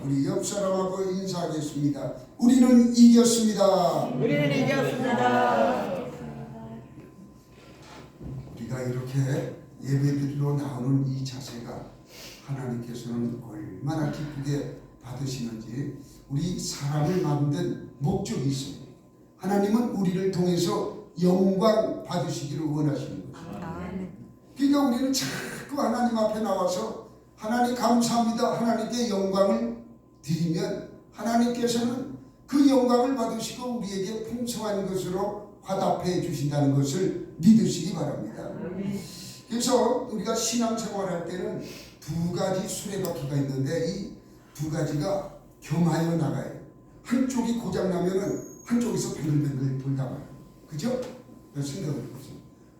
우리 옆 사람하고 인사하겠습니다. 우리는 이겼습니다. 우리는 이겼습니다. 우리가 이렇게 예배드리러 나오는 이 자세가 하나님께서는 얼마나 기쁘게 받으시는지, 우리 사람을 만든 목적이 있습니다. 하나님은 우리를 통해서 영광 받으시기를 원하시는 거죠. 그러니까 우리는 자꾸 하나님 앞에 나와서 하나님 감사합니다, 하나님께 영광을 드리면 하나님께서는 그 영광을 받으시고 우리에게 풍성한 것으로 화답해 주신다는 것을 믿으시기 바랍니다. 그래서 우리가 신앙생활할 때는 두 가지 수레바퀴가 있는데 이 두 가지가 겸하여 나가요. 한쪽이 고장나면은 한쪽에서 뱅글뱅글 돌다가요. 그죠? 생각을 해보세요.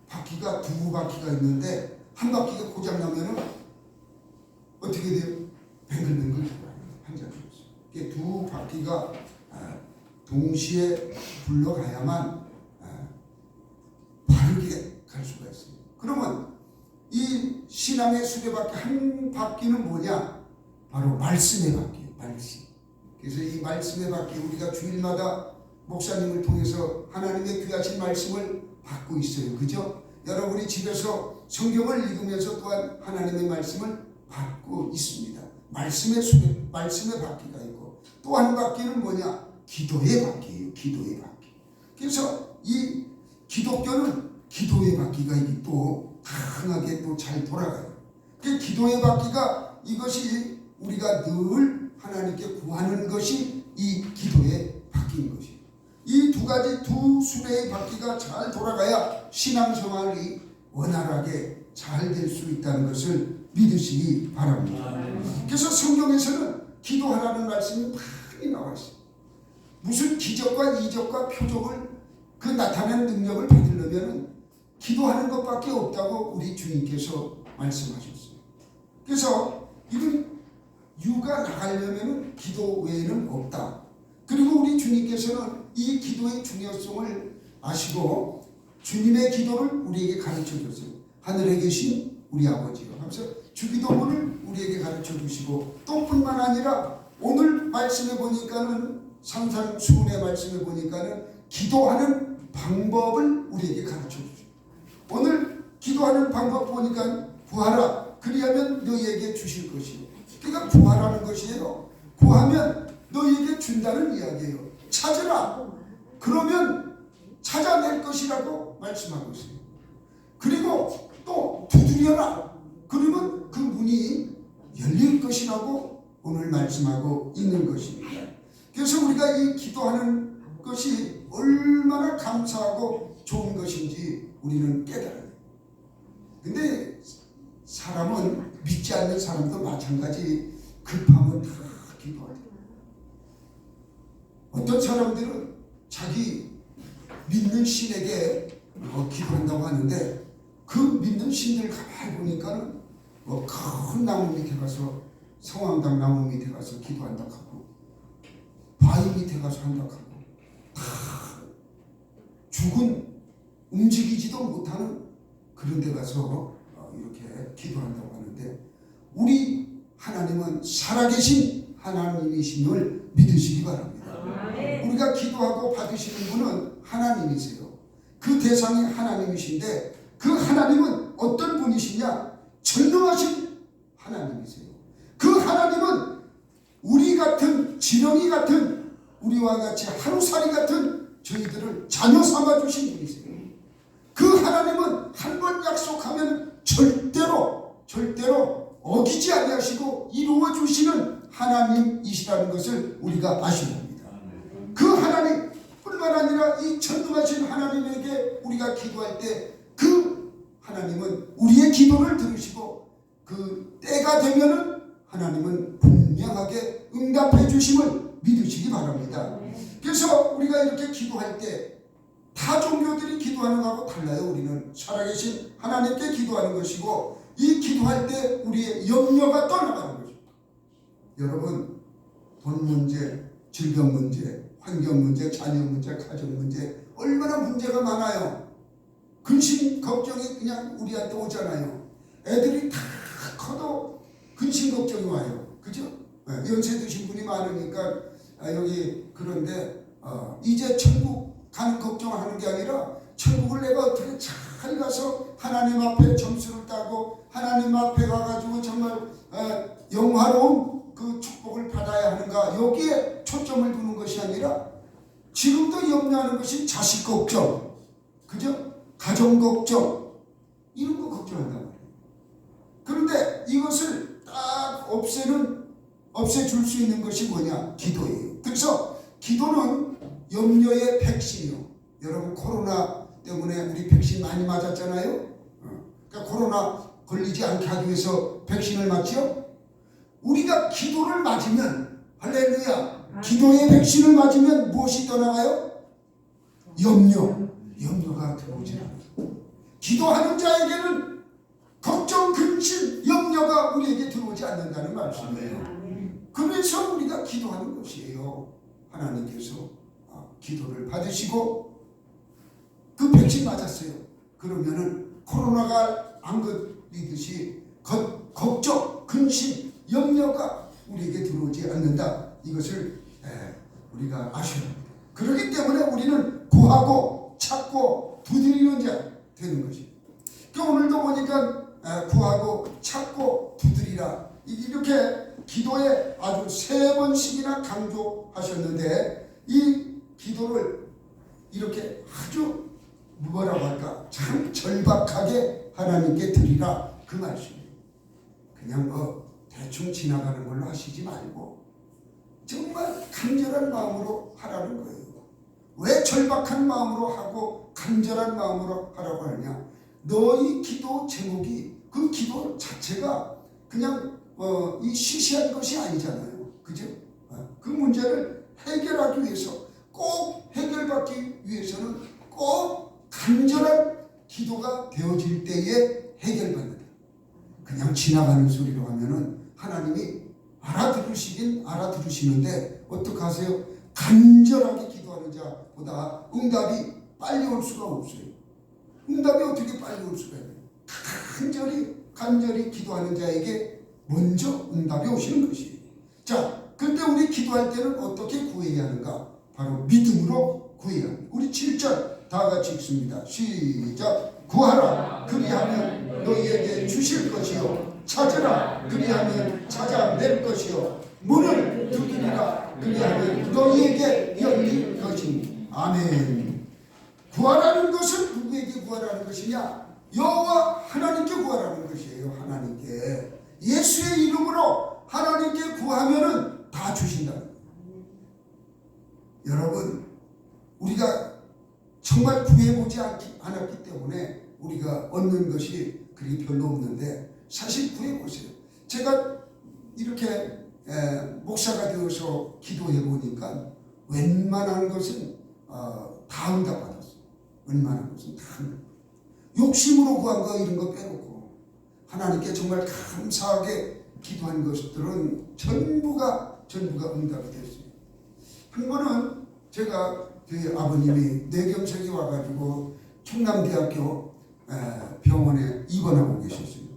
바퀴가 두 바퀴가 있는데 한 바퀴가 고장나면은 어떻게 돼요? 뱅글뱅글 돌아요. 한 자리에서. 두 바퀴가 동시에 굴러가야만 바르게 갈 수가 있어요. 그러면 이 신앙의 수레바퀴 한 바퀴는 뭐냐? 바로 말씀의 바퀴예요. 말씀. 그래서 이 말씀의 바퀴, 우리가 주일마다 목사님을 통해서 하나님의 귀하신 말씀을 받고 있어요. 그죠? 여러분이 집에서 성경을 읽으면서 또한 하나님의 말씀을 받고 있습니다. 말씀의 바퀴가 있고, 또 한 바퀴는 뭐냐? 기도의 바퀴예요. 기도의 바퀴. 그래서 이 기독교는 기도의 바퀴가 또 강하게 또 잘 돌아가요. 그 기도의 바퀴가, 이것이 우리가 늘 하나님께 구하는 것이 이 기도의 바퀴인 것이에요. 이 두 가지 두 수레의 바퀴가 잘 돌아가야 신앙생활이 원활하게 잘 될 수 있다는 것을 믿으시기 바랍니다. 그래서 성경에서는 기도하라는 말씀이 많이 나와 있어요. 무슨 기적과 이적과 표적을 그 나타낸 능력을 받으려면 기도하는 것밖에 없다고 우리 주님께서 말씀하셨어요. 그래서 이런 유가 나가려면 기도 외에는 없다. 그리고 우리 주님께서는 이 기도의 중요성을 아시고 주님의 기도를 우리에게 가르쳐 줬어요. 하늘에 계신 우리 아버지요 하면서 주기도문을 우리에게 가르쳐 주시고, 또 뿐만 아니라 오늘 말씀해 보니까는 산상수훈의 말씀해 보니까는 기도하는 방법을 우리에게 가르쳐 주시고, 오늘 기도하는 방법 보니까 구하라 그리하면 너희에게 주실 것이요. 그러니까 구하라는 것이에요. 구하면 너희에게 준다는 이야기예요. 찾으라 그러면 찾아낼 것이라고 말씀하고 있어요. 그리고 또 두드려라 그러면 그 문이 열릴 것이라고 오늘 말씀하고 있는 것입니다. 그래서 우리가 이 기도하는 것이 얼마나 감사하고 좋은 것인지 우리는 깨달아요. 근데 사람은, 믿지 않는 사람도 마찬가지, 급하면 다 기도할 거예요. 어떤 사람들은 자기 믿는 신에게 기도한다고 하는데, 그 믿는 신들 가만히 보니까는 큰 나무 밑에 가서, 성황당 나무 밑에 가서 기도한다고 하고, 바위 밑에 가서 한다고 하고, 다 죽은, 움직이지도 못하는 그런 데 가서 이렇게 기도한다고 하는데, 우리 하나님은 살아계신 하나님이심을 믿으시기 바랍니다. 우리가 기도하고 받으시는 분은 하나님이세요. 그 대상이 하나님이신데, 그 하나님은 어떤 분이시냐? 전능하신 하나님이세요. 그 하나님은 우리 같은, 지렁이 같은, 우리와 같이 하루살이 같은 저희들을 자녀 삼아 주신 분이세요. 그 하나님은 한 번 약속하면 절대로 어기지 아니하시고 이루어 주시는 하나님이시라는 것을 우리가 아셔야 합니다. 그 하나님 뿐만 아니라 이 전능하신 하나님에게 우리가 기도할 때 그 하나님은 우리의 기도를 들으시고, 그 때가 되면은 하나님은 분명하게 응답해 주심을 믿으시기 바랍니다. 그래서 우리가 이렇게 기도할 때 타 종교들이 기도하는 거하고 달라요. 우리는 살아계신 하나님께 기도하는 것이고, 이 기도할 때 우리의 염려가 떠나가는 거죠. 여러분, 돈 문제, 질병 문제, 환경 문제, 자녀 문제, 가정 문제, 얼마나 문제가 많아요. 근심 걱정이 그냥 우리한테 오잖아요. 애들이 다 커도 근심 걱정이 와요. 그죠? 연세 드신 분이 많으니까 여기 그런데 이제 천국 가는 걱정하는 게 아니라 천국을 내가 어떻게 잘 가서 하나님 앞에 점수를 따고 하나님 앞에 가가지고 정말 영화로운 그 축복을 받아야 하는가, 여기에 초점을 두는 것이 아니라 지금도 염려하는 것이 자식 걱정, 그죠? 가정 걱정, 이런 거 걱정한단 말이에요. 그런데 이것을 딱 없애줄 수 있는 것이 뭐냐? 기도예요. 그래서 기도는 염려의 백신이요. 여러분 코로나 때문에 우리 백신 많이 맞았잖아요. 그러니까 코로나 걸리지 않게 하기 위해서 백신을 맞죠. 우리가 기도를 맞으면, 할렐루야, 기도의 백신을 맞으면 무엇이 떠나가요? 염려가 들어오지 않아요. 기도하는 자에게는 걱정, 근심, 염려가 우리에게 들어오지 않는다는 말씀이에요. 그래서 우리가 기도하는 것이에요. 하나님께서 기도를 받으시고 그 백신 맞았어요. 그러면은 코로나가 안 걸리듯이 걱정, 근심, 염려가 우리에게 들어오지 않는다. 이것을 우리가 아셔야 합니다. 그렇기 때문에 우리는 구하고 찾고 두드리는 자 되는 것입니다. 그러니까 오늘도 보니까 구하고 찾고 두드리라, 이렇게 기도에 아주 3번씩이나 강조하셨는데, 이 기도를 이렇게 아주 뭐라고 할까, 참 절박하게 하나님께 드리라, 그 말씀이에요. 그냥 대충 지나가는 걸로 하시지 말고 정말 간절한 마음으로 하라는 거예요. 왜 절박한 마음으로 하고 간절한 마음으로 하라고 하느냐? 너희 기도 제목이, 그 기도 자체가 그냥 이 시시한 것이 아니잖아요. 그죠? 그 문제를 해결하기 위해서, 꼭 해결받기 위해서는 꼭 간절한 기도가 되어질 때에 해결받는다. 그냥 지나가는 소리로 하면은 하나님이 알아들으시긴 알아들으시는데 어떡하세요? 간절하게 기도하는 자보다 응답이 빨리 올 수가 없어요. 응답이 어떻게 빨리 올 수가 있어요? 간절히 기도하는 자에게 먼저 응답이 오시는 것이에요. 자, 그때 우리 기도할 때는 어떻게 구해야 하는가? 바로 믿음으로 구해야 합니다. 우리 7절 다 같이 읽습니다. 시작. 구하라, 그리하면 너희에게 주실 것이요, 찾으라, 그리하면 찾아낼 것이요, 문을 두드리라, 그리하면 너희에게 열릴 것이니. 아멘. 구하라는 것은 누구에게 구하라는 것이냐? 여호와 하나님께 구하라는 것이에요. 하나님께. 예수의 이름으로 하나님께 구하면은 다 주신다. 여러분, 우리가 정말 구해보지 않았기 때문에 우리가 얻는 것이 그리 별로 없는데, 사실 구해보세요. 제가 이렇게 목사가 되어서 기도해 보니까 웬만한 것은 다 응답받았어요. 웬만한 것은 다 응답. 욕심으로 구한 거 이런 거 빼놓고 하나님께 정말 감사하게 기도한 것들은 전부가 응답이 됐어요. 한 번은 제가 저희 아버님이 뇌경색이 와가지고 충남대학교 병원에 입원하고 계셨어요.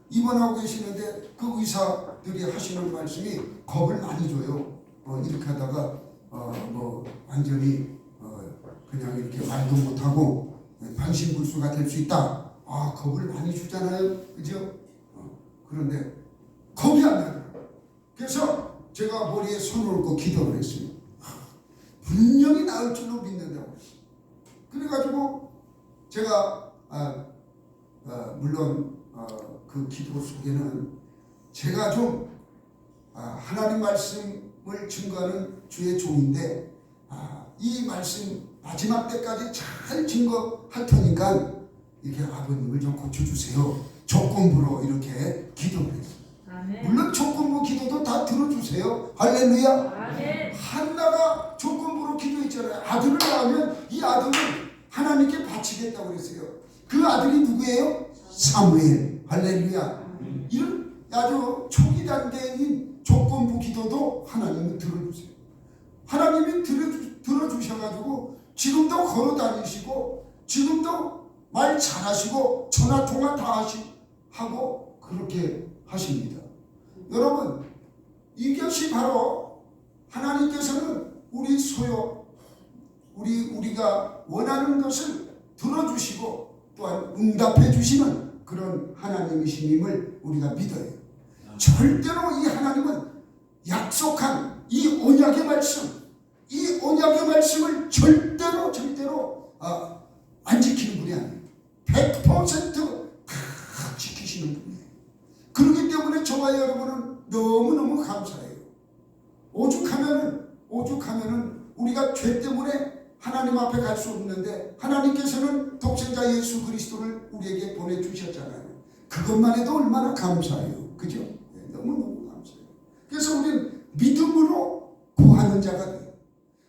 입원하고 계시는데 그 의사들이 하시는 말씀이 겁을 많이 줘요. 이렇게 하다가 완전히 그냥 이렇게 말도 못하고 반신불수가 될 수 있다. 겁을 많이 주잖아요. 그죠? 그런데 겁이 안 나더라고요. 그래서 제가 머리에 손을 얹고 기도를 했어요. 분명히 나을 줄로 믿는다고 했어요. 그래가지고 제가 물론 그 기도 속에는 제가 좀 하나님 말씀을 증거하는 주의 종인데, 이 말씀 마지막 때까지 잘 증거할 테니까 이렇게 아버님을 좀 고쳐주세요. 조건부로 이렇게 기도를 했어요. 아멘. 물론 조건부 기도도 다 들어주세요. 할렐루야. 아멘. 한나가 조건부로 기도했잖아요. 아들을 낳으면 이 아들을 하나님께 바치겠다고 그랬어요. 그 아들이 누구예요? 사무엘. 할렐루야. 이런 아주 초기 단계인 조건부 기도도 하나님은 들어주세요. 하나님이 들어주셔가지고 지금도 걸어 다니시고 지금도 말 잘하시고 전화통화 다 하고 그렇게 하십니다. 여러분, 이것이 바로 하나님께서는 우리 소요, 우리가 원하는 것을 들어주시고 또한 응답해 주시는 그런 하나님이심을 우리가 믿어요. 절대로 이 하나님은 약속한 이 언약의 말씀을 절대로 안 지키는 분이 아니에요. 100% 다 지키시는 분이에요. 그렇기 때문에 저와 여러분은 너무너무 감사해요. 오죽하면은 우리가 죄 때문에 하나님 앞에 갈 수 없는데 하나님께서는 독생자 예수 그리스도를 우리에게 보내주셨잖아요. 그것만 해도 얼마나 감사해요. 그죠? 네, 너무너무 감사해요. 그래서 우리는 믿음으로 구하는 자가 돼요.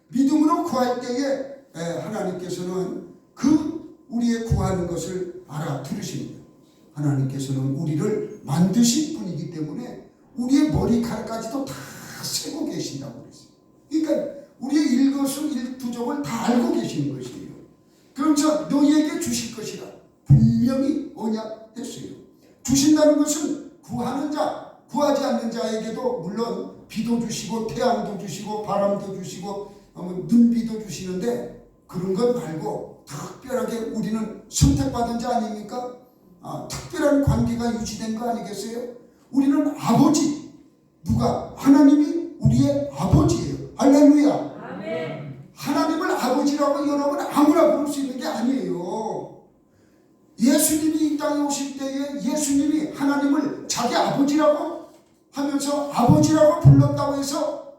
믿음으로 구할 때에 하나님께서는 그 우리의 구하는 것을 알아들으십니다. 하나님께서는 우리를 만드신 분이기 때문에 우리의 머리카락까지도 다 세고 계신다고 그랬어요. 그러니까 우리의 일거수일투족을 다 알고 계시는 것이에요. 그러면서 너희에게 주실 것이라 분명히 언약했어요. 주신다는 것은 구하는 자, 구하지 않는 자에게도 물론 비도 주시고 태양도 주시고 바람도 주시고 눈비도 주시는데 그런 것 말고 특별하게 우리는 선택받은 자 아닙니까? 특별한 관계가 유지된 거 아니겠어요? 우리는 아버지, 누가? 하나님이 우리의 아버지예요. 할렐루야. 아멘. 하나님을 아버지라고 여러분 아무나 부를 수 있는 게 아니에요. 예수님이 이 땅에 오실 때에 예수님이 하나님을 자기 아버지라고 하면서 아버지라고 불렀다고 해서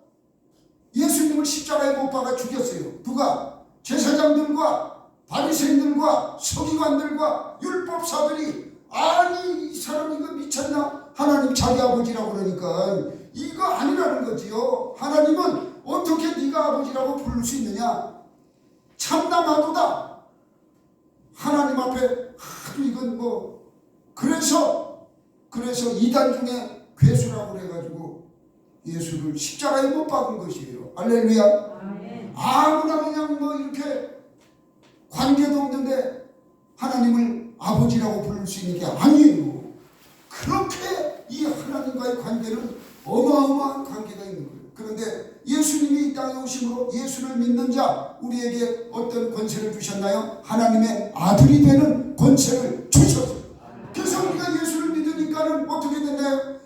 예수님을 십자가에 못 박아 죽였어요. 누가? 제사장들과 바리새인들과 서기관들과 율법사들이 아니 이 사람 이거 미쳤나? 하나님 자기 아버지라고 그러니까 이거 아니라는 거지요. 하나님은 어떻게 네가 아버지라고 부를 수 있느냐? 참담하도다. 하나님 앞에 하도 이건 그래서 이단 중에 괴수라고 해가지고 예수를 십자가에 못 박은 것이에요. 할렐루야. 아무나 그냥 이렇게 관계도 없는데 하나님을 아버지라고 부를 수 있는 게 아니에요. 그렇게 이 하나님과의 관계는 어마어마한 관계가 있는 거예요. 그런데 예수님이 이 땅에 오심으로 예수를 믿는 자 우리에게 어떤 권세를 주셨나요? 하나님의 아들이 되는 권세를 주셨어요. 그래서 우리가 예수를 믿으니까는 어떻게 됐나요?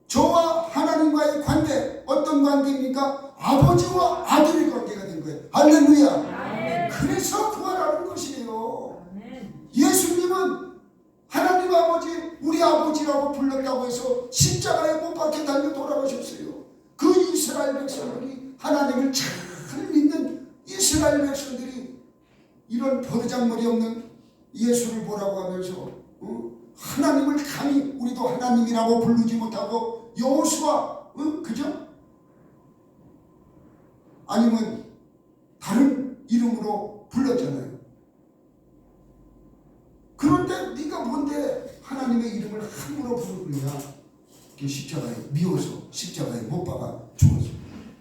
저와 하나님과의 관계 어떤 관계입니까? 아버지와 아들의 관계가 된 거예요. 할렐루야. 그래서 구하라는 것이에요. 예수님은 하나님 아버지 우리 아버지라고 불렀다고 해서 십자가에 못 박혀 달려 돌아가셨어요. 그 이스라엘 백성들이 하나님을 잘 믿는 이스라엘 백성들이 이런 버르장머리 없는 예수를 보라고 하면서 하나님을 감히 우리도 하나님이라고 부르지 못하고 여호수아 그죠? 아니면 다른 이름으로 불렀잖아요. 그런데 네가 뭔데 하나님의 이름을 함부로 부르느냐? 십자가에 미워서 십자가에 못 박아 죽었어.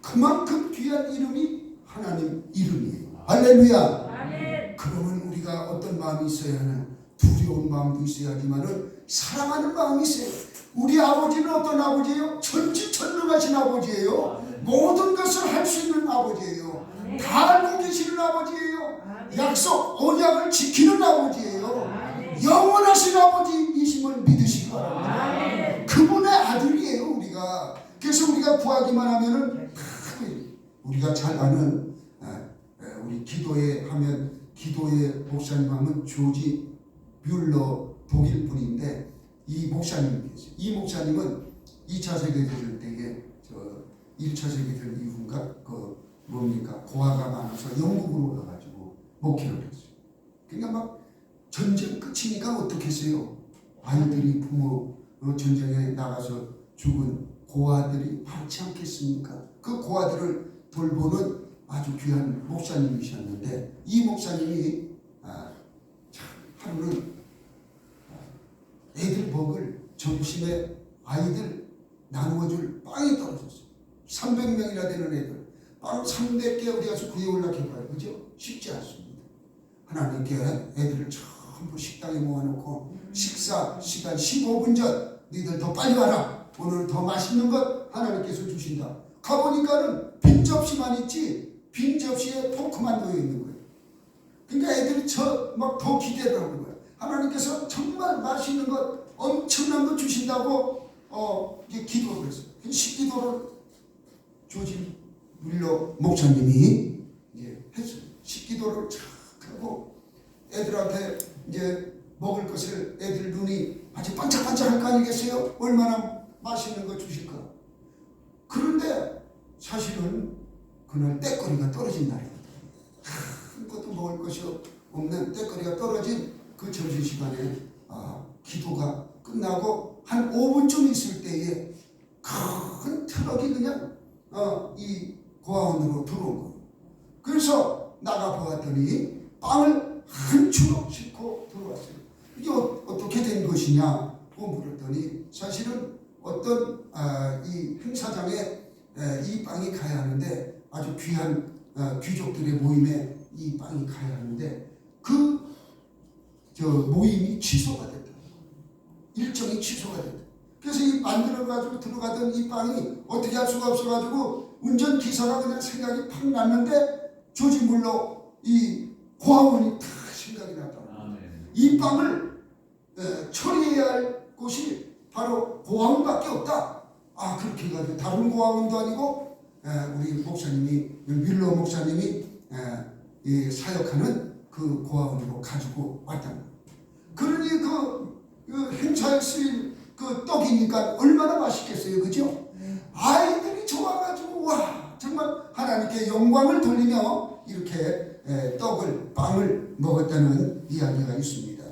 그만큼 귀한 이름이 하나님 이름이에요. 할렐루야. 아멘. 그러면 우리가 어떤 마음이 있어야 하나? 두려운 마음도 있어야지만은 사랑하는 마음이 있어요. 우리 아버지는 어떤 아버지예요? 전지전능하신 아버지예요. 모든 것을 할 수 있는 아버지예요. 다 알고 계시는 아버지예요. 약속 언약을 지키는 아버지예요. 영원하신 아버지이심을 믿으시기 바랍니다. 그분의 아들이에요 우리가. 그래서 우리가 구하기만 하면은 우리가 잘 아는 우리 기도회 하면 기도회 목사님 하면 조지 뮬러 독일 분인데 이 목사님이 계세요. 이 목사님은 2차 세계대전 때에 1차 세계대전 이후인가 고아가 많아서 영국으로 가가지고 목회를 했어요. 그러니까 막 전쟁 끝이니까 어떻게 했어요? 아이들이 부모 전쟁에 나가서 죽은 고아들이 많지 않겠습니까? 그 고아들을 돌보는 아주 귀한 목사님이셨는데 이 목사님이 하루는 애들 먹을 점심에 아이들 나누어줄 빵이 떨어졌어요. 300명이나 되는 애들 빵 300개 어디 가서 구해올라 해봐요. 그죠? 쉽지 않습니다. 하나님께 애들을 전부 식당에 모아놓고 식사 시간 15분 전 너희들 더 빨리 와라. 오늘 더 맛있는 것 하나님께서 주신다. 가보니까는 빈 접시만 있지 빈 접시에 포크만 놓여 있는 거예요. 그러니까 애들이 막 더 기대를 하는 거예요. 하나님께서 정말 맛있는 것, 엄청난 것 주신다고 이제 기도를 했어요. 식기도를 조지 뮬러 목사님이 이제 했어요. 식기도를 착 하고 애들한테 이제 먹을 것을 애들 눈이 아주 반짝반짝할 거 아니겠어요? 얼마나 맛있는 거 주실까? 그런데 사실은 그날 때거리가 떨어진 날이거든요. 아무것도 먹을 것이 없는 때거리가 떨어진 그 점심시간에 기도가 끝나고 한 5분쯤 있을 때에 큰 트럭이 그냥 이 고아원으로 들어온 거예요. 그래서 나가 보았더니 빵을 한 추럭 싣고 들어왔어요. 이게 어떻게 된 것이냐고 물었더니 사실은 어떤 이 행사장에 이 빵이 가야 하는데 아주 귀한 귀족들의 모임에 이 빵이 가야 하는데 그 모임이 취소가 됐다. 일정이 취소가 됐다. 그래서 이 만들어가지고 들어가던 이 빵이 어떻게 할 수가 없어가지고 운전기사가 그냥 생각이 팍 났는데 조지 뮬러 이 고아원이 다 생각이 났다. 이 빵을 처리해야 할 곳이 바로 고아원밖에 없다. 그렇게 해가지고 다른 고아원도 아니고 우리 목사님이 뮬러 목사님이 사역하는 그 고아원으로 가지고 왔다. 그러니 그 행사에 쓰인 그 떡이니까 얼마나 맛있겠어요, 그죠? 아이들이 좋아가지고 와 정말 하나님께 영광을 돌리며 이렇게 빵을 먹었다는 이야기가 있습니다.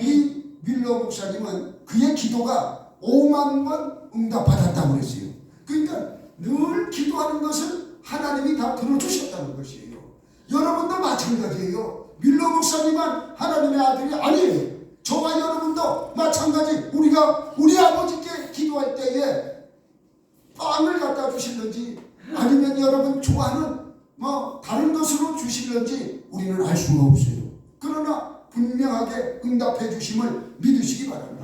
이 뮬러 목사님은 그의 기도가 5만 번 응답받았다고 그랬어요. 그러니까 늘 기도하는 것을 하나님이 다 들어주셨다는 것이에요. 여러분도 마찬가지예요. 뮬러 목사님은 하나님의 아들이 아니에요. 저와 여러분도 마찬가지. 우리가 우리 아버지께 기도할 때에 빵을 갖다 주실는지 아니면 여러분 좋아하는 다른 것으로 주실는지 우리는 알 수가 없어요. 그러나 분명하게 응답해 주심을 믿으시기 바랍니다.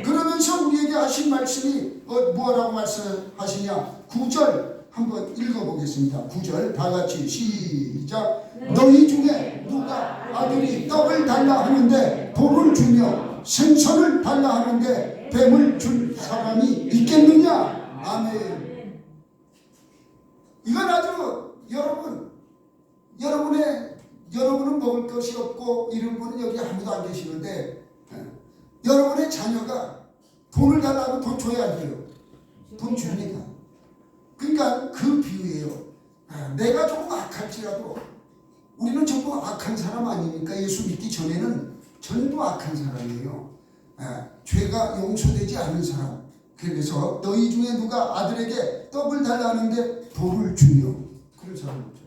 그러면서 우리에게 하신 말씀이 뭐라고 말씀하시냐? 9절 한번 읽어보겠습니다. 9절 다 같이 시작. 너희 중에 누가 아들이 떡을 달라 하는데 돌을 주며 생선을 달라 하는데 뱀을 줄 사람이 있겠느냐? 아멘. 이건 아주 여러분은 먹을 것이 없고 이런 분은 여기 아무도 안 계시는데 여러분의 자녀가 돈을 달라고 돈 줘야 안 돼요. 돈 줍니다. 그러니까 그 비유예요. 내가 조금 악할지라도 우리는 전부 악한 사람 아닙니까? 예수 믿기 전에는 전부 악한 사람이에요. 죄가 용서되지 않은 사람. 그래서 너희 중에 누가 아들에게 떡을 달라 하는데 돌을 주며 그런 사람 없죠.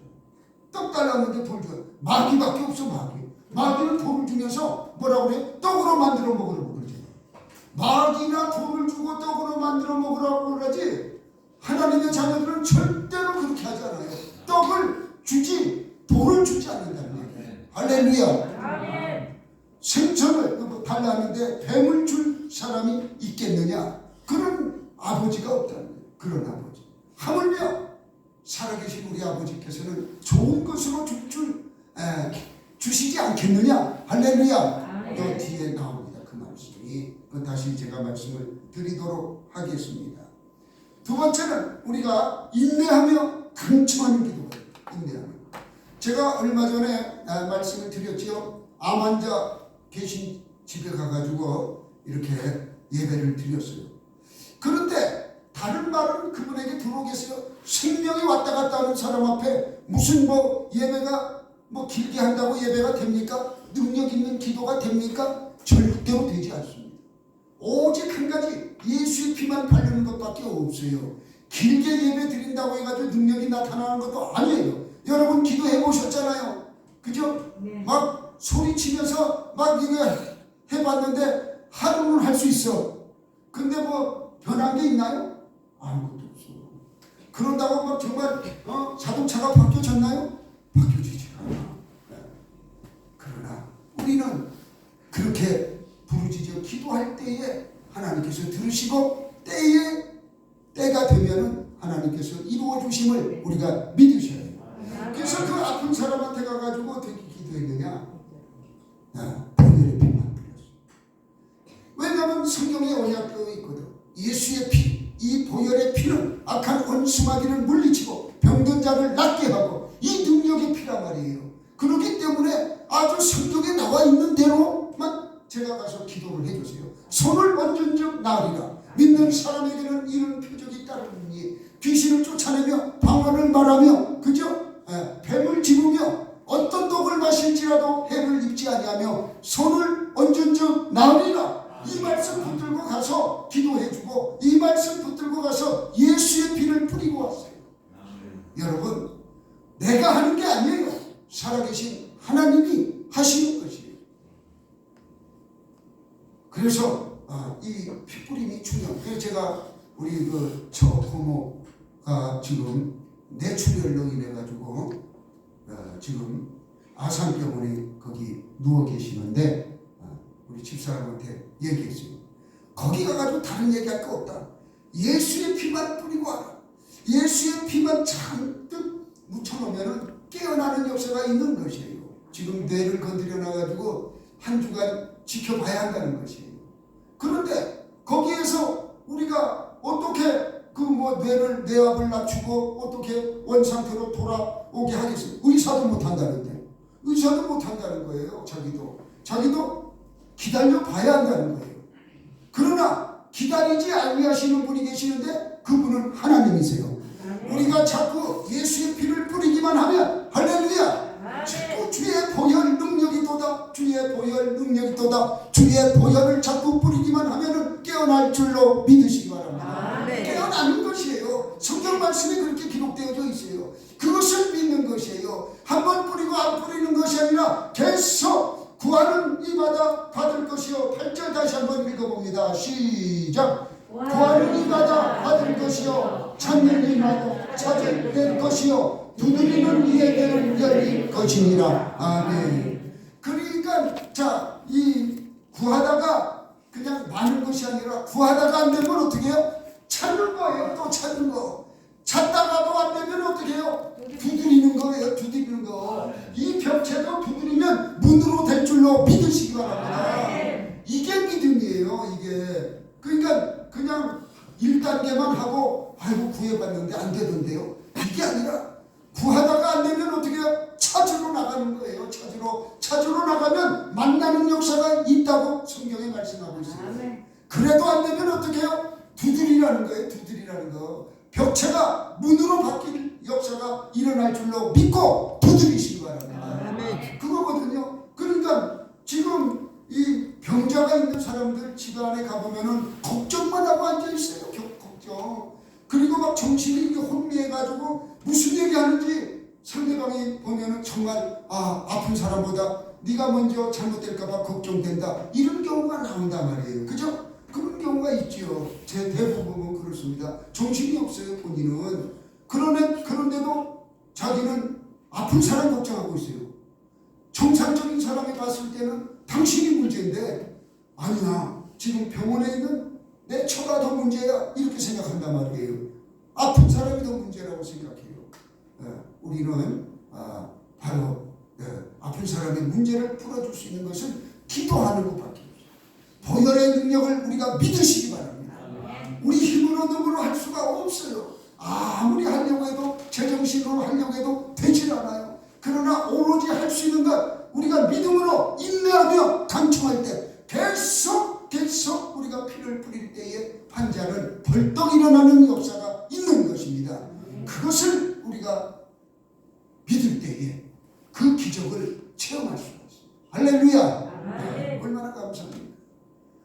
떡 달라 하는데 돌 줘. 마귀밖에 없어. 마귀는 돌을 주면서 뭐라고 그래? 떡으로 만들어 먹으라고 그러지. 마귀나 돌을 주고 떡으로 만들어 먹으라고 그러지. 하나님의 자녀들은 절대로 그렇게 하지 않아요. 떡을 주지 돌을 주지 않는다는 얘기예요. 할렐루야. 생선을 달라 하는데 뱀을 줄 사람이 있겠느냐? 그런 아버지가 없다는 거예요. 그런 아버지. 하물며 살아계신 우리 아버지께서는 좋은 것으로 주시지 않겠느냐? 할렐루야. 또 뒤에 나옵니다. 그 말씀이. 다시 제가 말씀을 드리도록 하겠습니다. 두 번째는 우리가 인내하며 강청하는 기도가 인내하며. 제가 얼마 전에 말씀을 드렸지요. 암 환자 계신 집에 가가지고 이렇게 예배를 드렸어요. 그런데 다른 말은 그분에게 들어오겠어요. 생명이 왔다 갔다 하는 사람 앞에 무슨 예배가 길게 한다고 예배가 됩니까? 능력 있는 기도가 됩니까? 절대로 되지 않습니다. 오직 한 가지 예수의 피만 바르는 것밖에 없어요. 길게 예배 드린다고 해가지고 능력이 나타나는 것도 아니에요. 여러분 기도해 보셨잖아요. 그죠? 네. 막 소리치면서 막 이거 해봤는데 하루는 할 수 있어. 근데 변한 게 있나요? 아무것도 없어. 그런다고 정말 자동차가 바뀌어졌나요? 바뀌어지지 않아. 네. 그러나 우리는 그렇게 부르짖어 기도할 때에 하나님께서 들으시고 때에 우리가 믿으셔야 돼요. 그래서 그 아픈 사람한테 가가지고 어떻게 기도했느냐? 보혈의 피만 뿌렸어요. 왜냐하면 성경에 언약도 있거든. 예수의 피, 이 보혈의 피는 악한 원수마귀를 물리치고 병든 자를 낫게 하고 이 능력의 피란 말이에요. 그렇기 때문에 아주 성경에 나와 있는 대로만 제가 가서 기도를 해주세요. 손을 얹은 즉 나으리라. 믿는 사람에게는 이런 표적이 따르니 귀신을 쫓아내며 방언을 말하며 그죠? 뱀을 집으며 어떤 독을 마실지라도 해를 입지 아니하며 손을 얹은 즉 나으리라. 이 말씀 붙들고 가서 기도해주고 이 말씀 붙들고 가서 예수의 피를 뿌리고 왔어요. 여러분, 내가 하는 게 아니에요. 살아계신 하나님이 하시는 것이에요. 그래서 이 피뿌림이 중요해요. 그래서 제가 우리 저 고모가 지금 뇌출혈로 인해 가지고 지금 아산병원에 거기 누워 계시는데 우리 집사람한테 얘기했어요. 거기 가가지고 다른 얘기할 거 없다. 예수의 피만 뿌리고 와라. 예수의 피만 잔뜩 묻혀놓으면 깨어나는 역사가 있는 것이에요. 지금 뇌를 건드려 놔가지고 한 주간 지켜봐야 한다는 것이에요. 그런데 거기에서 우리가 어떻게 뇌를 뇌압을 낮추고 어떻게 원상태로 돌아오게 하겠어요? 의사도 못한다는데, 의사도 못한다는 거예요. 자기도 기다려 봐야 한다는 거예요. 그러나 기다리지 아니하시는 분이 계시는데 그분은 하나님이세요. 우리가 자꾸 예수의 피를 뿌리기만 하면 할렐루야, 자꾸 주의 보혈 능력이 도다, 주의 보혈 능력이 도다, 주의 보혈을 자꾸 뿌리기만 하면은 깨어날 줄로 믿으시기 바랍니다. 깨어나는 것이에요. 성경 말씀이 그렇게 기록되어져 있어요. 그것을 믿는 것이에요. 한번 뿌리고 안 뿌리는 것이 아니라 계속 구하는 이마다 받을 것이요. 8절 다시 한번 읽어봅니다. 시작. 구하는 이마다 받을 것이요, 찾는 이마다 찾을 것이요, 두드리는 이에게는 열릴 것이니라. 아멘. 그러니까 이 구하다가 그냥 많은 것이 아니라 구하다가 안 되면 어떻게 해요? 찾는 거예요. 또 찾는 거. 찾다가도 안 되면 어떻게 해요? 두드리는 거예요. 두드리는 거. 이 벽체도 두드리면 문으로 될 줄로 믿으시기 바랍니다. 이게 믿음이에요. 이게. 그러니까 그냥 1단계만 하고 아이고 구해봤는데 안 되던데요. 이게 아니라 구하다가 안 되면 어떻게 해요? 찾으러 나가는 거예요. 찾으러 나가면 만나는 역사가 있다고 성경에 말씀하고 있어요. 그래도 안 되면 어떻게 해요? 두드리라는 거예요. 두드리라는 거. 벽체가 문으로 바뀔 역사가 일어날 줄로 믿고 두드리시기 바랍니다. 그거거든요. 그러니까 지금 이 병자가 있는 사람들 집안에 가보면은 걱정만 하고 앉아있어요. 걱정. 그리고 막 정신이 혼미해가지고 무슨 얘기하는지 상대방이 보면은 정말 아픈 사람보다 네가 먼저 잘못될까봐 걱정된다. 이런 경우가 나온단 말이에요. 그죠? 그런 경우가 있지요. 제 대부분은 그렇습니다. 정신이 없어요. 본인은. 그런데도 자기는 아픈 사람 걱정하고 있어요. 정상적인 사람이 봤을 때는 당신이 문제인데 아니야, 지금 병원에 있는 내 처가 더 문제야, 이렇게 생각한단 말이에요. 아픈 사람이 더 문제라고 생각해요. 우리는 바로 아픈 사람의 문제를 풀어줄 수 있는 것은 기도하는 것밖에 없어요. 보혈의 능력을 우리가 믿으시기 바랍니다. 우리 힘으로 능으로 할 수가 없어요. 아무리 하려고 해도 제정신으로 하려고 해도 되질 않아요. 그러나 오로지 할 수 있는 것, 우리가 믿음으로 인내하며 간청할 때 계속 우리가 피를 뿌릴 때에 환자는 벌떡 일어나는 역사가 있는 것입니다. 그것을 우리가 믿을 때에 그 기적을 체험할 수가 있어요. 할렐루야. 얼마나 감사합니다.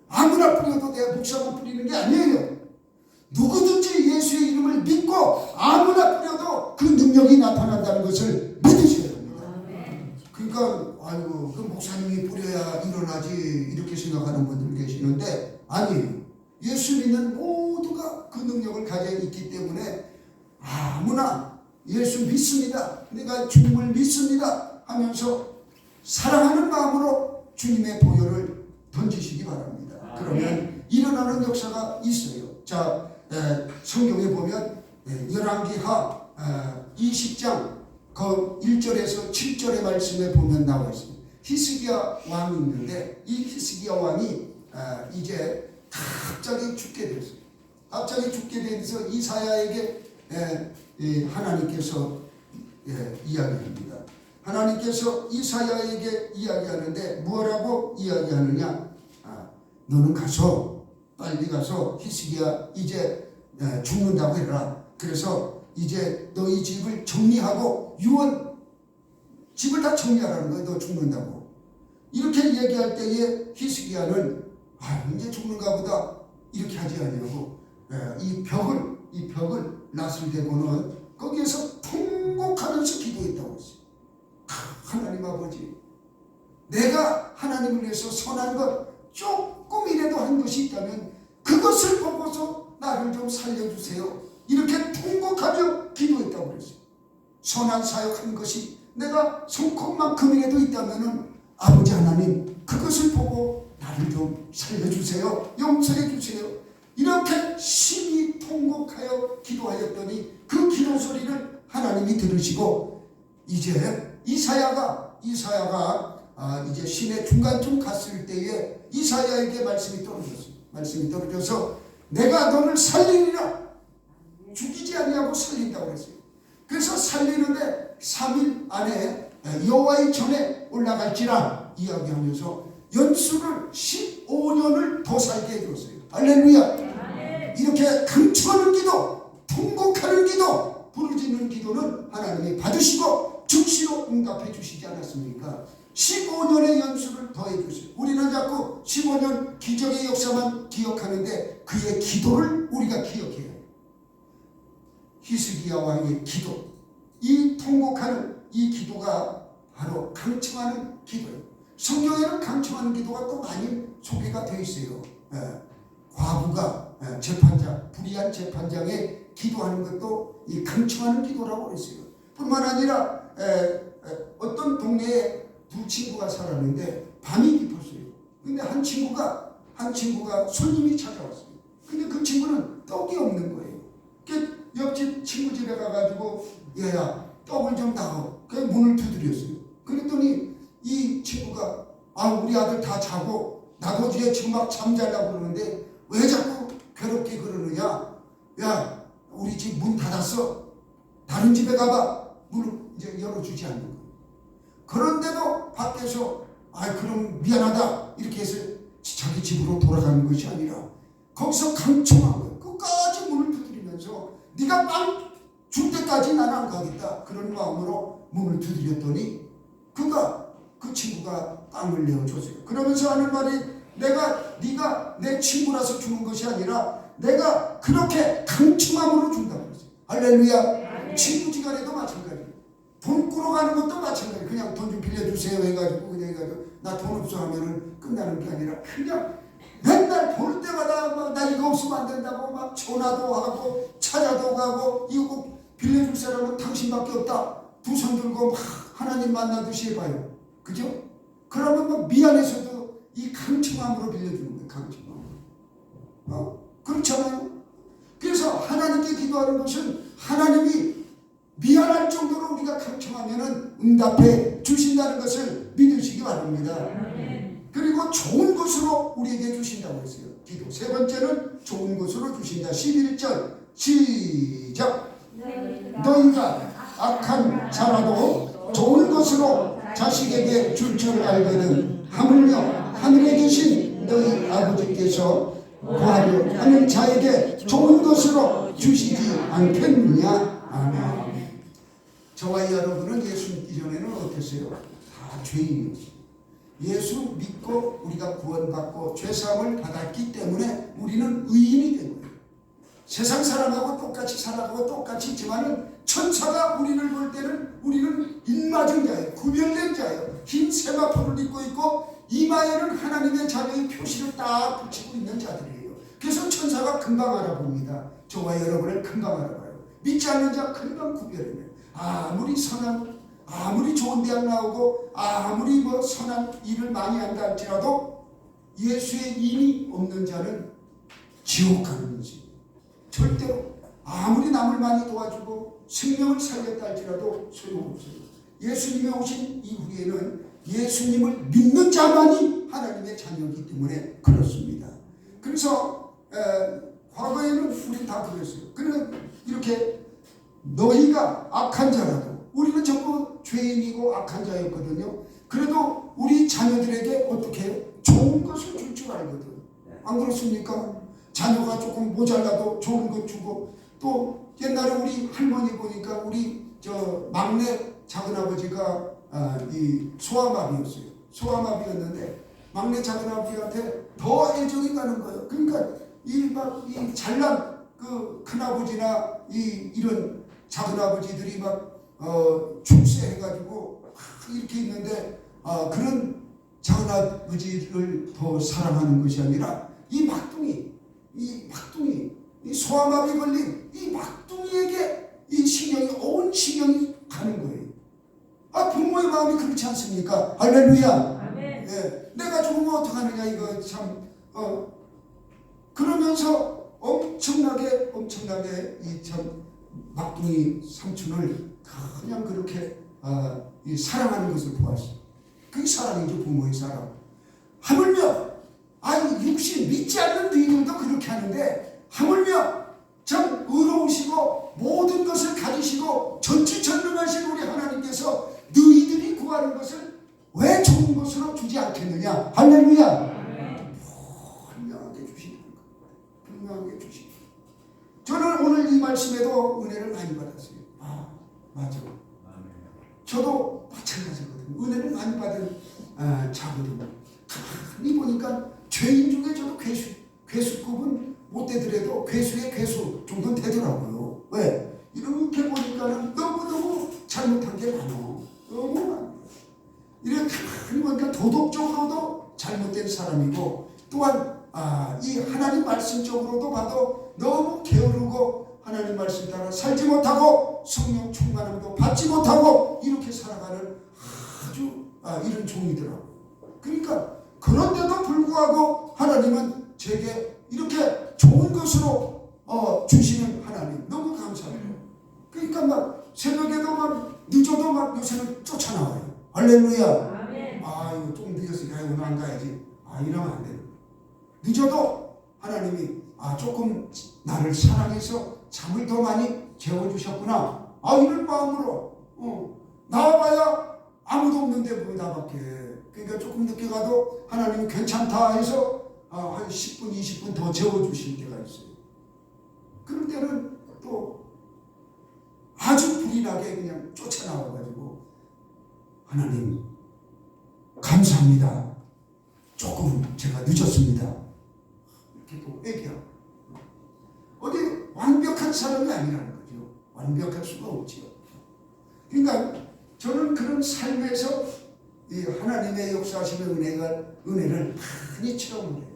아무나 뿌려도 내 목사가 뿌리는 게 아니에요. 누구든지 예수의 이름을 믿고 아무나 뿌려도 그 능력이 나타난다는 것을 믿으셔야 됩니다. 그러니까 아이고 그 목사님이 뿌려야 일어나지 이렇게 생각하는 분들 계시는데 아니에요. 예수 믿는 모두가 그 능력을 가지고 있기 때문에 아무나 예수 믿습니다, 내가 주님을 믿습니다 하면서 사랑하는 마음으로 주님의 보혈을 던지시기 바랍니다. 그러면 일어나는 역사가 있어요. 자, 성경에 보면 열왕기하 20장 그 1절에서 7절의 말씀에 보면 나와 있습니다. 히스기야 왕이 있는데 이 히스기야 왕이 이제 갑자기 죽게 됐어요. 갑자기 죽게 되면서 이사야에게 하나님께서 이야기합니다. 하나님께서 이사야에게 이야기하는데 뭐라고 이야기하느냐? 너는 가서 빨리 가서 히스기야 이제 죽는다고 해라. 그래서 이제 너희 집을 정리하고 유언 집을 다 정리하라는 거예요. 너 죽는다고. 이렇게 얘기할 때에 히스기야는 이제 죽는가 보다 이렇게 하지 아니하고 이 벽을 낫을 대고는 거기에서 통곡하면서 기도했다고 했어요. 하나님 아버지, 내가 하나님을 위해서 선한 것 조금이라도 한 것이 있다면 그것을 보고서 나를 좀 살려주세요. 이렇게 통곡하며 기도했다고 그랬어요. 선한 사역한 것이 내가 손톱만큼이라도 있다면 아버지 하나님 그것을 보고 나를 좀 살려주세요. 용서해 주세요. 이렇게 심히 통곡하여 기도하였더니 그 기도 소리를 하나님이 들으시고 이제 이사야가 이제 신의 중간쯤 갔을 때에 이사야에게 말씀이 떨어졌어요. 말씀이 떨어져서 내가 너를 살리리라. 죽이지 아니하고 살린다고 했어요. 그래서 살리는데 3일 안에 여호와의 전에 올라갈지라 이야기하면서 연수를 15년을 더 살게 해줬어요. 할렐루야. 이렇게 감추하는 기도, 통곡하는 기도, 부르짖는 기도는 하나님이 받으시고 즉시로 응답해 주시지 않았습니까? 15년의 연수를 더해 주세요. 우리는 자꾸 15년 기적의 역사만 기억하는데 그의 기도를 우리가 기억해야 해요. 히스기야 왕의 기도, 이 통곡하는 이 기도가 바로 강청하는 기도예요. 성경에는 강청하는 기도가 또 많이 소개가 되어 있어요. 과부가 불의한 재판장에 기도하는 것도 이 강청하는 기도라고 했어요. 뿐만 아니라 어떤 동네에 두 친구가 살았는데 밤이 깊었어요. 근데 한 친구가 손님이 찾아왔어요. 근데 그 친구는 떡이 없는 거예요. 옆집 친구 집에 가가지고 얘야 떡을 좀 다오. 그 문을 두드렸어요. 그랬더니 이 친구가 우리 아들 다 자고 나도 뒤에 지금 막 잠자려고 그러는데 왜 자꾸 괴롭게 그러느냐. 야 우리 집 문 닫았어. 다른 집에 가봐. 문을 이제 열어주지 않는 거예요. 그런데도 밖에서 그럼 미안하다 이렇게 해서 자기 집으로 돌아가는 것이 아니라 거기서 강청한 거예요. 끝까지 문을 두드리면서 네가 빵 줄 때까지 나는 안 가겠다. 그런 마음으로 문을 두드렸더니 그 친구가 빵을 내어줬어요. 그러면서 하는 말이 네가 내 친구라서 주는 것이 아니라 내가 그렇게 강청함으로 준다고 그랬어요. 할렐루야. 친구지간에도 마찬가지예요. 돈 꾸러가는 것도 마찬가지예요. 그냥 돈 좀 빌려주세요 해가지고 나 돈 없어 하면은 끝나는 게 아니라 그냥 맨날 볼 때마다 막 나 이거 없으면 안 된다고 막 전화도 하고 찾아도 가고 이거 빌려줄 사람은 당신밖에 없다. 두 손 들고 막 하나님 만나듯이 해봐요. 그죠? 그러면 막 미안해서도 이 강청함으로 빌려주는 거예요. 강청함으로. 그렇잖아요. 그래서 하나님께 기도하는 것은 하나님이 미안할 정도로 우리가 강청하면 응답해 주신다는 것을 믿으시기 바랍니다. 그리고 좋은 것으로 우리에게 주신다고 했어요. 기도. 세 번째는 좋은 것으로 주신다. 11절 시작. 너희가 악한 자라도 좋은 것으로 자식에게 줄 줄 알거든 하물며 하늘에 계신 너희 아버지께서 구하려 하는 자에게 좋은 것으로 주시지 않겠느냐. 아멘. 저와 여러분은 예수 믿기 전에는 어땠어요? 다 죄인이었어요. 예수 믿고 우리가 구원받고 죄사함을 받았기 때문에 우리는 의인이 된 거예요. 세상 사람하고 똑같이 살아가고 똑같이 있지만은 천사가 우리를 볼 때는 우리는 인맞은 자예요. 구별된 자예요. 흰 세마포를 입고 있고 이마에는 하나님의 자녀의 표시를 딱 붙이고 있는 자들이에요. 그래서 천사가 금방 알아봅니다. 저와 여러분을 금방 알아봐요. 믿지 않는 자 금방 구별해요. 아무리 좋은 대학 나오고 아무리 선한 일을 많이 한다 할지라도 예수의 인이 없는 자는 지옥 가는 거지. 절대로 아무리 남을 많이 도와주고 생명을 살렸다 할지라도 소용없어요. 예수님이 오신 이후에는 예수님을 믿는 자만이 하나님의 자녀이기 때문에 그렇습니다. 그래서 과거에는 우리 다 그랬어요. 그는 이렇게 너희가 악한 자라도, 우리는 전부 죄인이고 악한 자였거든요. 그래도 우리 자녀들에게 어떻게 좋은 것을 줄 줄 알거든. 안 그렇습니까? 자녀가 조금 모자라도 좋은 것 주고, 또 옛날에 우리 할머니 보니까 우리 저 막내 작은아버지가 이 소아마비였어요. 소아마비였는데 막내 작은아버지한테 더 애정이 가는 거예요. 그러니까 이 잘난 그 큰아버지나 이런 작은아버지들이 출세해가지고 이렇게 있는데 그런 작은아버지를 더 사랑하는 것이 아니라 이 막둥이 이 소아마비 걸린 이 막둥이에게 이 신경이 온 신경이 가는 거예요. 부모의 마음이 그렇지 않습니까? 할렐루야. 아멘. 예, 내가 죽으면 어떡하느냐 이거 참 그러면서 엄청나게 이 참 막둥이 삼촌을 그냥 그렇게 이 사랑하는 것을 보았어요. 그게 사랑이죠. 부모의 사랑. 하물며 육신 믿지 않는 너희들도 그렇게 하는데, 하물며 참 의로우시고 모든 것을 가지시고 전지전능하신 우리 하나님께서 너희들이 구하는 것을 왜 좋은 것으로 주지 않겠느냐. 할렐루야. 분명하게 주시는 것. 분명하게 주시는 것. 저는 오늘 이 말씀에도 은혜를 많이 받았어요. 맞아. 저도 마찬가지거든요. 은혜를 많이 받은 자거든요. 가만히 보니까 죄인 중에 저도 괴수급은 못 되더라도 괴수의 괴수 정도는 되더라고요. 왜? 이렇게 보니까는 너무너무 잘못한 게 많어. 너무 많아. 이렇게 가만히 보니까 도덕적으로도 잘못된 사람이고, 또한 이 하나님 말씀적으로도 봐도 너무 게으르고 하나님 말씀 따라 살지 못하고 성령 충만함도 받지 못하고 이렇게 살아가는 아주 이런 종이더라고요. 그러니까 그런데도 불구하고 하나님은 제게 이렇게 좋은 것으로 주시는 하나님 너무 감사해요. 그러니까 새벽에도 늦어도 요새는 쫓아나와요. 할렐루야. 아멘. 이거 조금 늦었으니까 오늘 안 가야지. 이러면 안 돼요. 늦어도 하나님이 조금 나를 사랑해서 잠을 더 많이 재워주셨구나. 이런 마음으로 나와봐야 아무도 없는데 뭐 나밖에. 그러니까 조금 늦게 가도 하나님이 괜찮다 해서 한 10분 20분 더 재워주실 때가 있어요. 그럴 때는 또 아주 불이 나게 그냥 쫓아나와가지고 하나님 감사합니다. 조금 제가 늦었습니다. 이렇게 또 얘기하고. 어디 완벽한 사람이 아니라는 거죠. 완벽할 수가 없지요. 그러니까 저는 그런 삶에서 이 하나님의 역사하시는 은혜를 많이 체험을 해요.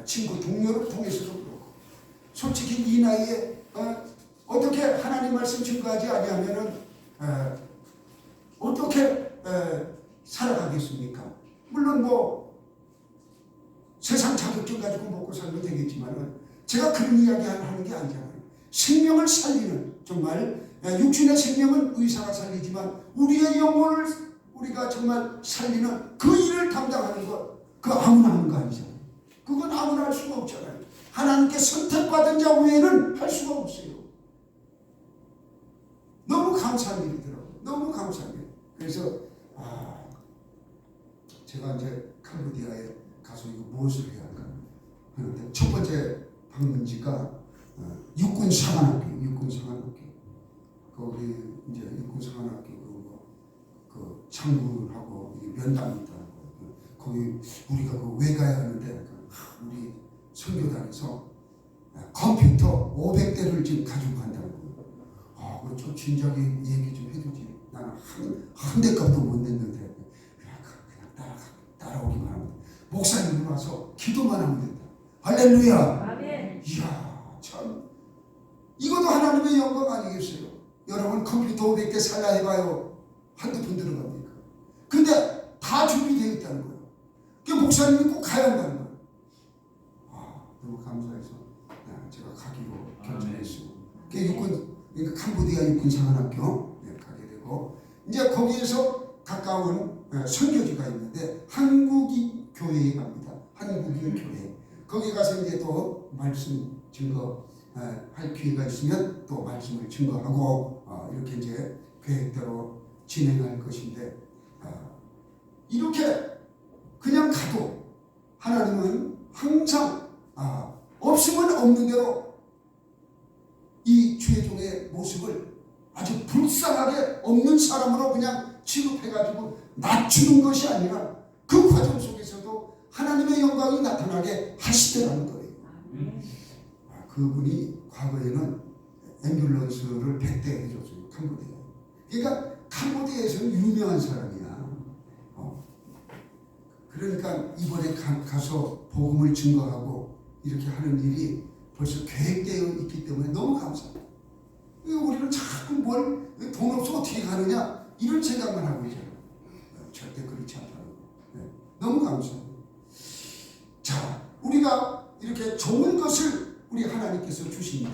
친구 동료를 통해서도 그렇고. 솔직히 이 나이에 어떻게 하나님 말씀 증거하지 아니하면은 어떻게 살아가겠습니까? 물론 세상 자격증 가지고 먹고 살면 되겠지만은 제가 그런 이야기 하는 게 아니잖아요. 생명을 살리는, 정말 육신의 생명은 의사가 살리지만 우리의 영혼을 우리가 정말 살리는 그 일을 담당하는 것, 그거 아무나 하는 거 아니잖아요. 그건 아무나 할 수가 없잖아요. 하나님께 선택받은 자 외에는 할 수가 없어요. 너무 감사한 일이더라고요. 너무 감사한 일. 그래서 제가 이제 캄보디아에 가서 이거 무엇을 해야 할까 하는데, 첫 번째 방문지가 육군 상한학교. 거기 이제 육군 상한학교 그 장군하고 면담이 있다는 거예요. 거기 우리가 왜 가야 하는데, 우리 선교단에서 컴퓨터 500대를 지금 가지고 간다는 거예요. 그럼 좀 진작에 얘기 좀 해주지. 나는 한 대값도 못 냈는데 그냥 따라오기만 하면 돼. 목사님이 와서 기도만 하면 된다. 할렐루야. 아멘. 이야, 참 이것도 하나님의 영광 아니겠어요? 여러분 컴퓨터 500대 살라 해봐요. 한두 푼 들어갑니까? 근데 다 준비되어 있다는 거예요. 그 목사님이 꼭 가야 한다는 거예요. 너무 감사해서 제가 가기로 결정했어요. 그 육군 그러니까 캄보디아 육군사관학교 가게 되고 이제 거기에서 가까운 선교지가 있는데 한국인 교회에 갑니다. 한국인 교회. 거기 가서 이제 또 말씀 증거할 기회가 있으면 또 말씀을 증거하고 이렇게 이제 계획대로 진행할 것인데 이렇게 그냥 가도 하나님은 항상 없으면 없는 대로 이 죄종의 모습을 아주 불쌍하게 없는 사람으로 그냥 취급해가지고 낮추는 것이 아니라 그 과정 속에서도 하나님의 영광이 나타나게 하시더라는 거예요. 그분이 과거에는 앰뷸런스를 100대 해줬어요. 캄보디아에. 그러니까 캄보디아에서는 유명한 사람이야. 그러니까 이번에 가서 복음을 증거하고 이렇게 하는 일이 벌써 계획되어 있기 때문에 너무 감사합니다. 우리는 자꾸 뭘 돈 없어 어떻게 가느냐 이런 생각만 하고 있잖아요. 절대 그렇지 않다는 거. 너무 감사합니다. 자, 우리가 이렇게 좋은 것을 우리 하나님께서 주십니다.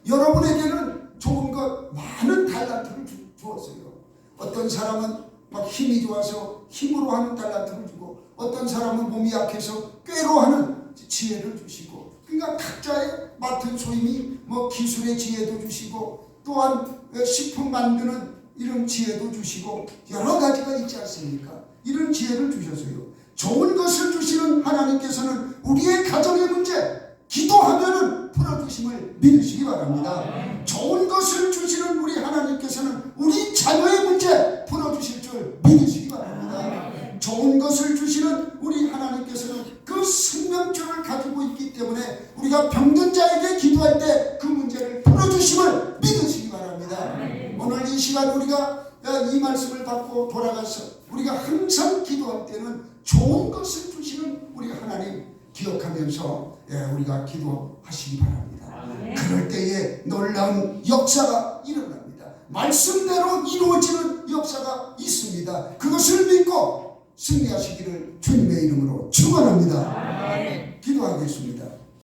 여러분에게는 좋은 것 많은 달란트를 주었어요. 어떤 사람은 막 힘이 좋아서 힘으로 하는 달란트를 주고 어떤 사람은 몸이 약해서 꾀로 하는 지혜를 주시고 그러니까 각자의 맡은 소임이 뭐 기술의 지혜도 주시고 또한 식품 만드는 이런 지혜도 주시고 여러 가지가 있지 않습니까? 이런 지혜를 주셨어요. 좋은 것을 주시는 하나님께서는 우리의 가정의 문제 기도하면은 풀어주심을 믿으시기 바랍니다. 좋은 것을 주시는 우리 하나님께서는 우리 자녀의 문제 풀어주실 줄 믿으시기 바랍니다. 좋은 것을 주시는 우리 하나님께서는 그 생명줄을 가지고 있기 때문에 우리가 병든 자에게 기도할 때 그 문제를 풀어주심을 믿으시기 바랍니다. 오늘 이 시간 우리가 이 말씀을 받고 돌아가서 우리가 항상 기도할 때는 좋은 것을 주시는 우리 하나님 기억하면서 우리가 기도하시기 바랍니다. 그럴 때에 놀라운 역사가 일어납니다. 말씀대로 이루어지는 역사가 있습니다. 그것을 믿고 승리하시기를 주님의 이름으로 축원합니다. 기도하겠습니다.